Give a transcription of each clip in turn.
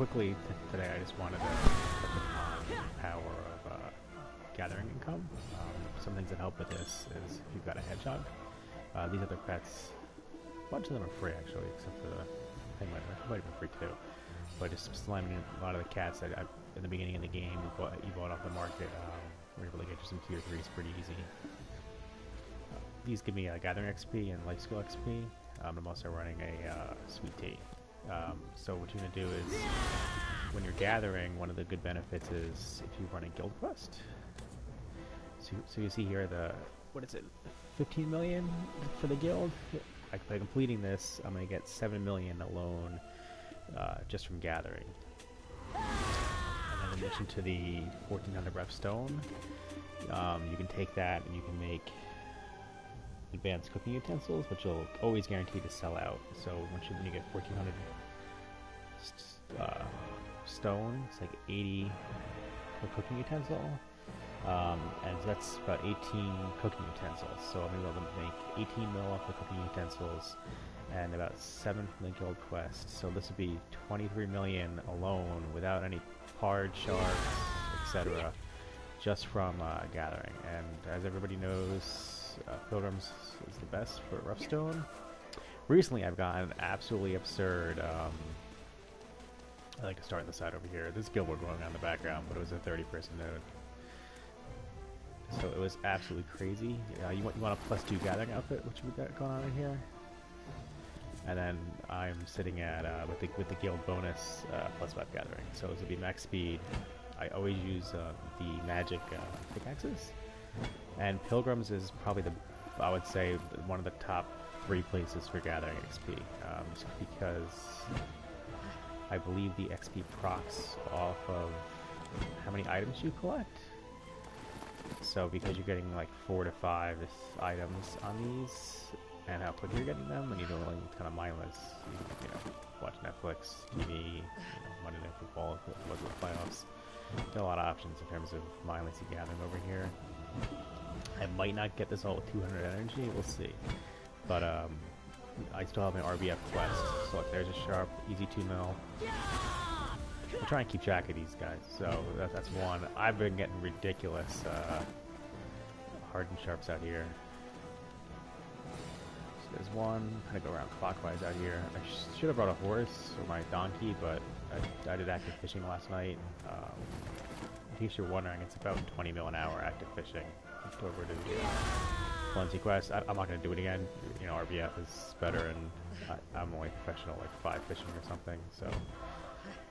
quickly today, I just wanted to look upon the power of gathering income. Some things that help with this is if you've got a hedgehog. These other pets, a bunch of them are free actually, except for the penguin. Might have been free too. But just slamming in a lot of the cats that in the beginning of the game you bought off the market, we're able to get you some tier 3s pretty easy. These give me gathering XP and life skill XP. I'm also running a sweet tea. So what you're going to do is, when you're gathering, one of the good benefits is if you run a guild quest. So you see here what is it, 15 million for the guild? By completing this, I'm going to get 7 million alone just from gathering. And then in addition to the 1400 rep stone, you can take that and you can make advanced cooking utensils, which will always guarantee to sell out. So when you get 1400 stone, it's like 80 per cooking utensil, and that's about 18 cooking utensils. So I'm able to make 18 mil off the cooking utensils and about 7 from the guild quest. So this would be 23 million alone without any hard shards, etc., just from gathering. And as everybody knows, Pilgrims is the best for rough stone. Recently I've gotten absolutely absurd, I like to start on the side over here. This guild board going on in the background, but it was a 30-person node. So it was absolutely crazy. You want a +2 gathering outfit, which we got going on in here. And then I'm sitting at, with the guild bonus, +5 gathering. So this will be max speed. I always use the magic pickaxes. And Pilgrims is probably I would say, one of the top 3 places for gathering XP. Just because I believe the XP procs off of how many items you collect. So because you're getting like 4 to 5 items on these, and how quick you're getting them, and you don't really kind of mindless, you know, watch Netflix, TV, Monday Night Football, look at the playoffs. Got a lot of options in terms of mindlessly gathering over here. I might not get this all with 200 energy, we'll see. But I still have my RBF quest. So look, there's a sharp, easy 2 mil. I'll try and keep track of these guys. So that's one. I've been getting ridiculous hardened sharps out here. So there's one. Kind of go around clockwise out here. I should have brought a horse or my donkey, but I did active fishing last night. In case you're wondering, it's about 20 mil an hour active fishing. Just over to the Plenty quest. I'm not going to do it again. You know, RBF is better, and I'm only professional like 5 fishing or something, so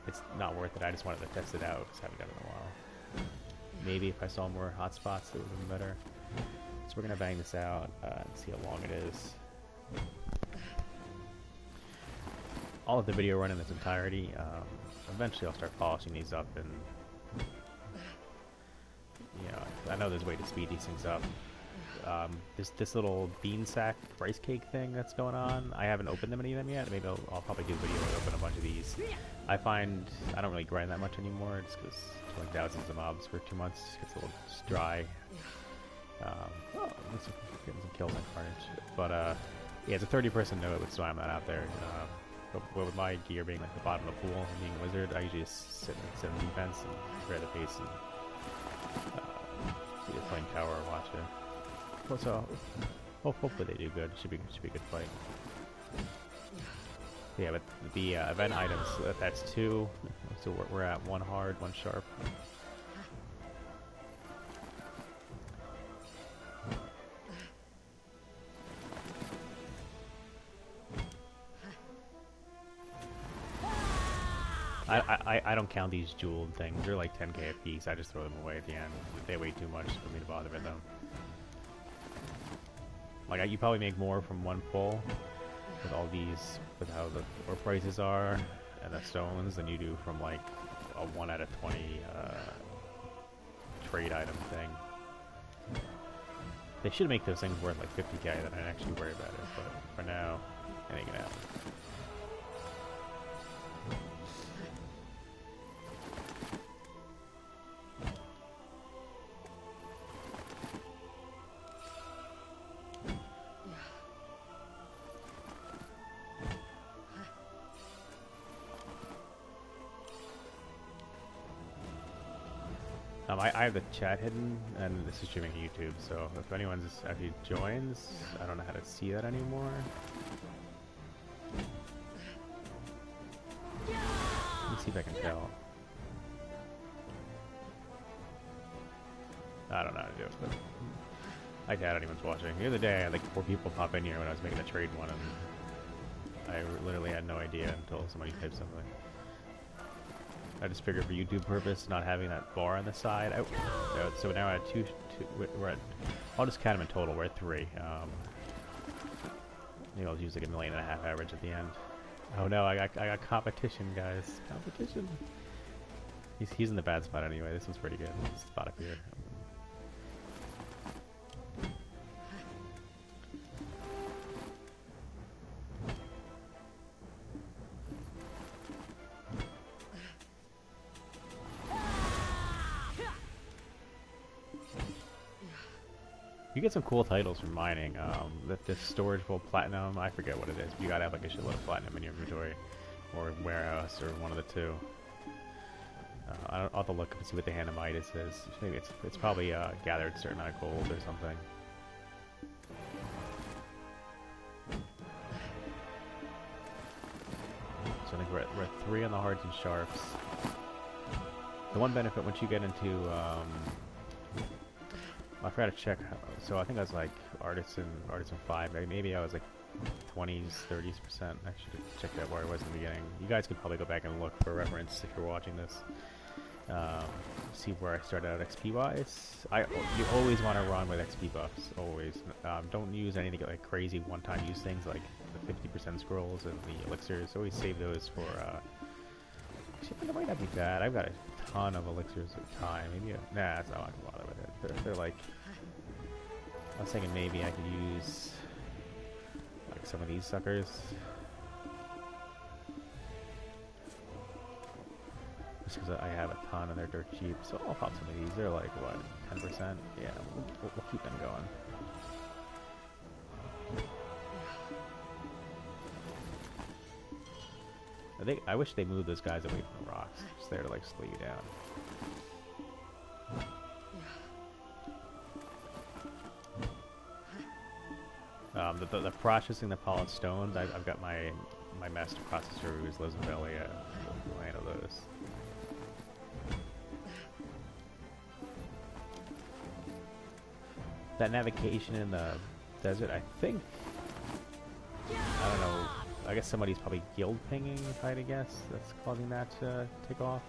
it's not worth it. I just wanted to test it out, because I haven't done it in a while. Maybe if I saw more hotspots, it would have been better. So we're going to bang this out and see how long it is. I'll let the video run in its entirety. Eventually I'll start polishing these up, and you know, I know there's a way to speed these things up. This little bean sack rice cake thing that's going on, I haven't opened any of them yet. Maybe I'll probably do a video and open a bunch of these. I find I don't really grind that much anymore, just because killing thousands of mobs for 2 months gets a little dry. Getting some kills on Carnage. But yeah, it's a 30-person node, so I'm not out there. But with my gear being like the bottom of the pool and being a wizard, I usually just sit in defense and prepare the pace and either playing tower or watch it. So hopefully they do good. Should be a good fight. Yeah, but the event items, that's 2. So we're at 1 hard, 1 sharp. I don't count these jeweled things. They're like 10k a piece. I just throw them away at the end. They weigh too much for me to bother with them. Like, you probably make more from 1 pull with all these, with how the ore prices are and the stones, than you do from like a 1 out of 20 trade item thing. They should make those things worth like 50k, then I'd actually worry about it. But for now, it ain't gonna happen. I have the chat hidden, and this is streaming YouTube, so if anyone's actually joins, I don't know how to see that anymore. Let me see if I can tell. I don't know how to do it, but I doubt anyone's watching. The other day, I had like 4 people pop in here when I was making a trade one, and I literally had no idea until somebody typed something. I just figured for YouTube purpose, not having that bar on the side. So now at we're at, I'll just count them in total. We're at 3. Maybe I'll use like 1.5 million average at the end. Oh no, I got competition, guys. Competition. He's in the bad spot anyway. This one's pretty good. This spot up here. You get some cool titles from mining. This storageful platinum, I forget what it is. But you gotta have like a shitload of platinum in your inventory, or warehouse, or one of the two. I'll have to look and see what the hand of Midas is. Maybe it's probably gathered a certain amount of gold or something. So I think we're at 3 on the hards and sharps. The one benefit once you get into I forgot to check. So I think I was like artisan 5. Maybe I was like 20s, 30%. I should have checked that where I was in the beginning. You guys could probably go back and look for reference if you're watching this. See where I started out XP wise. You always want to run with XP buffs. Always. Don't use any like crazy one-time use things like the 50% scrolls and the elixirs. Always save those for. Actually, that might not be bad. I've got a ton of elixirs at time. Maybe nah, that's not gonna bother with it. They're like. I was thinking maybe I could use like some of these suckers. Just because I have a ton and they're dirt cheap, so I'll pop some of these. They're like what, 10%? Yeah, we'll keep them going. I wish they moved those guys away from the rocks. Just there to like slow you down. The processing the polished stones, I've got my master processor who lives in Belly. Will handle those. That navigation in the desert, I think. I don't know. I guess somebody's probably guild pinging, if I had to guess. That's causing that to take off.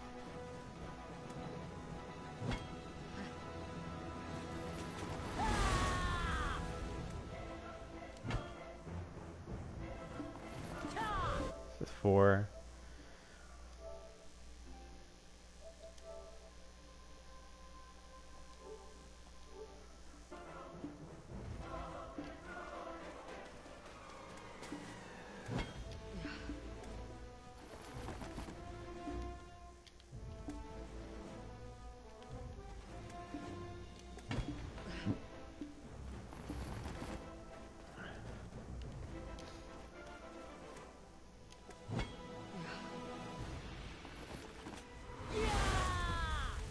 This is 4.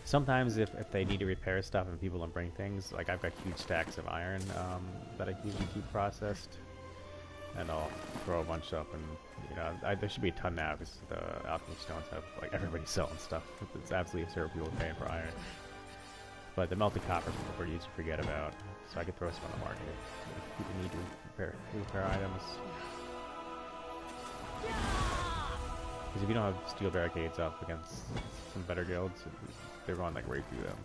Sometimes if they need to repair stuff and people don't bring things, like I've got huge stacks of iron that I usually keep processed, and I'll throw a bunch up, and you know there should be a ton now because the alchemy stones have like everybody's selling stuff. It's absolutely absurd people paying for iron. But the melted copper is what we used to forget about, so I could throw some on the market if people need to repair items. Because if you don't have steel barricades up against some better guilds, they run like right through them.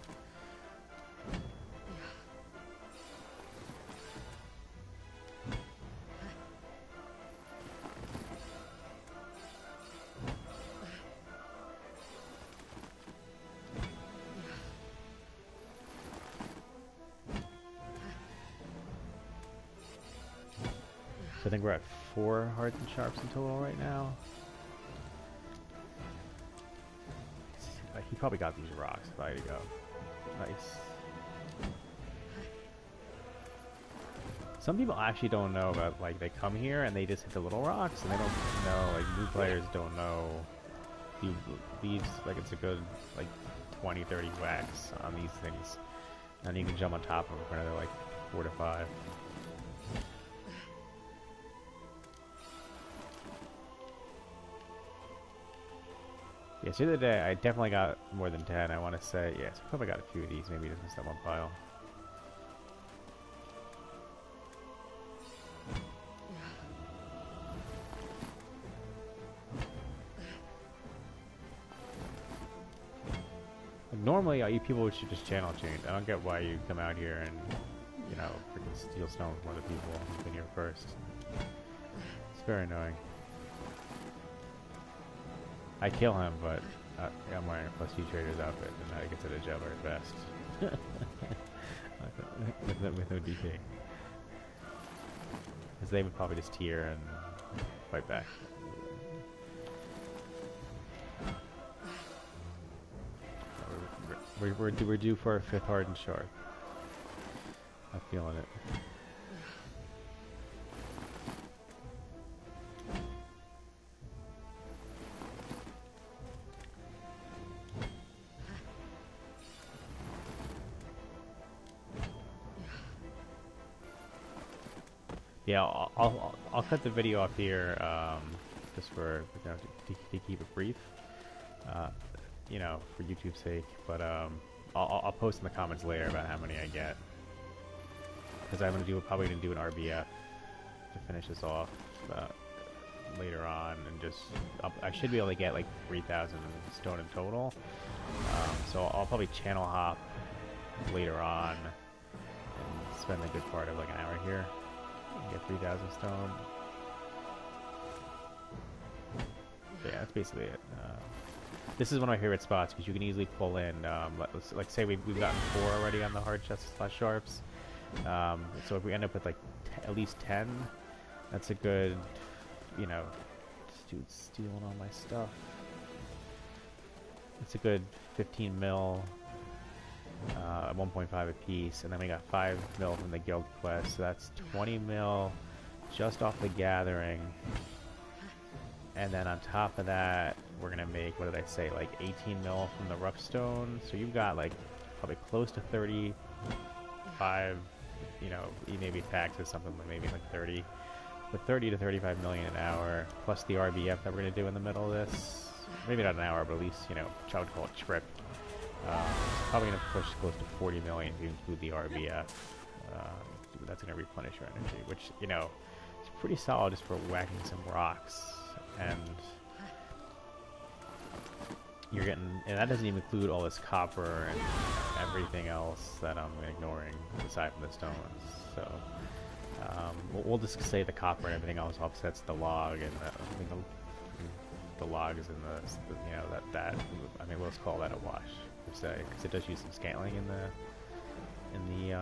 So I think we're at 4 hards and sharps in total right now. He probably got these rocks if I had to go. Nice. Some people actually don't know about, like, they come here and they just hit the little rocks and they don't know, like, new players don't know these, like, it's a good, like, 20, 30 whacks on these things. And you can jump on top of them for another like 4 to 5. Yeah, so the other day I definitely got more than 10. I want to say, yes, I probably got a few of these. Maybe just missed that one pile. Normally, you people should just channel change. I don't get why you come out here and, you know, freaking steal stone from other people who've been here first. It's very annoying. I kill him, but I'm wearing a plus 2 trader's outfit, and I get to the jail very fast. with no DP. Because they would probably just tier and fight back. We're due for a 5th hardened shark. I'm feeling it. Yeah, I'll cut the video off here, just for, you know, to keep it brief. You know, for YouTube's sake, but I'll post in the comments later about how many I get, because I'm probably gonna do an RBF to finish this off later on, and just I should be able to get like 3,000 stone in total. So I'll probably channel hop later on and spend a good part of like an hour here and get 3,000 stone. So yeah, that's basically it. This is one of my favorite spots because you can easily pull in, like say we've gotten 4 already on the hard chests / sharps. So if we end up with like at least 10, that's a good, you know, this dude's stealing all my stuff. It's a good 15 mil, 1.5 a piece, and then we got 5 mil from the guild quest, so that's 20 mil just off the gathering. And then on top of that, we're gonna make, what did I say, like 18 mil from the rough stone. So you've got like probably close to 35, you know, maybe taxes, something like maybe like 30, but 30 to 35 million an hour, plus the RBF that we're gonna do in the middle of this. Maybe not an hour, but at least, you know, I would call it trip. It's probably gonna push close to 40 million if you include the RBF. That's gonna replenish your energy, which, you know, it's pretty solid just for whacking some rocks. And you're getting, and that doesn't even include all this copper and everything else that I'm ignoring aside from the stones. So we'll just say the copper and everything else offsets the log, and I think the log is in the you know, that I mean, let's call that a wash per se, because it does use some scaling in the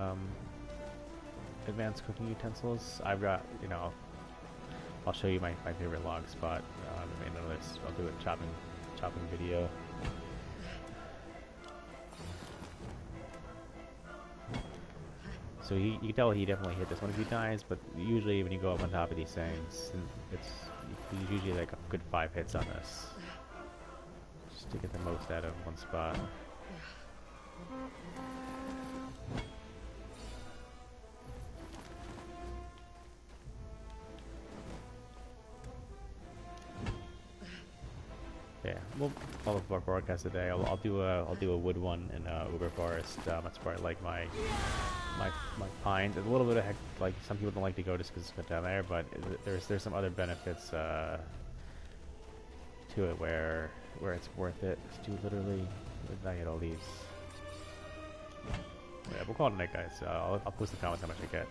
advanced cooking utensils. I've got, you know, I'll show you my favorite log spot in another. I'll do a chopping video. So you can tell he definitely hit this one a few times, but usually when you go up on top of these things, it's usually like a good 5 hits on this, just to get the most out of one spot. Yeah, well, all of our broadcasts today. I'll do a wood one in Uber Forest. That's where I like my pines. There's a little bit of like some people don't like to go just because it's good down there, but there's some other benefits to it where it's worth it. Just do literally, I hit all these. Yeah, we'll call it a night, guys. I'll post in the comments how much I get.